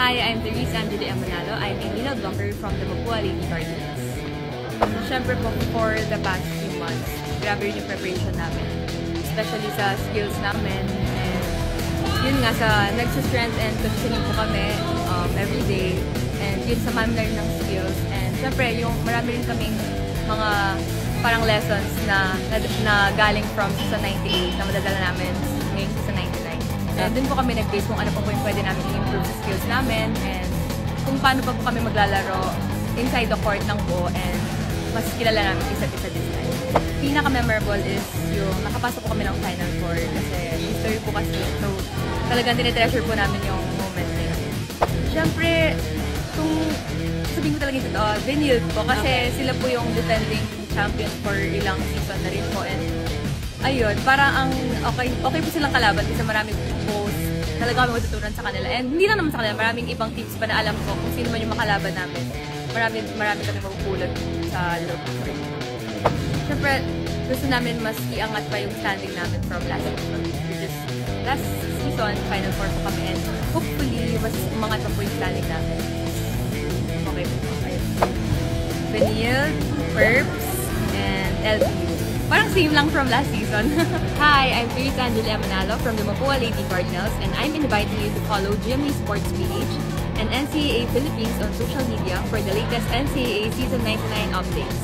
Hi, I'm Therese Angeli Amanalo. I'm a Minal Blocker from the Mapua Lady Guardians. Siyempre po, for the past few months, grabe rin yung preparation namin. Especially sa skills namin. And yun nga, nagsa-strength and conditioning po kami every day. And yun sa learn ng skills. And siyempre, yung marami rin kaming mga parang lessons na galing from season 98 na madadala namin ngayon season 99. And dun po kami nag-base kung ano pa po yung pwede namin i-improve sa skills namin and kung paano pa po kami maglalaro inside the court lang po and mas kilala namin isa't isa this time. Pinaka-memorable is yung nakapasok po kami ng Final Four kasi history po kasi. So talagang tinitreasure po namin yung moment na yun. Siyempre, kung sabihin ko talaga yung totoo, Vinil po kasi sila po yung defending champion for ilang season na rin po and ayun, parang okay po silang kalaban kasi marami posts. Talaga kami matutunan sa kanila. And hindi lang naman sa kanila, maraming ibang tips pa na alam ko kung sino man yung makalaban namin. Marami kami mapupulot sa loob ng court. Siyempre, gusto namin mas iangat pa yung standing namin from last season. Which is, last season, Final Four po kami and hopefully, mas umangat pa po yung standing namin. Okay po. Okay. Benil, Perps, and LPU. Parang same lang from last season. Hi, I'm Therese Angeli Amanalo from the Mapua Lady Cardinals and I'm inviting you to follow GMA Sports PH and NCAA Philippines on social media for the latest NCAA Season 99 updates.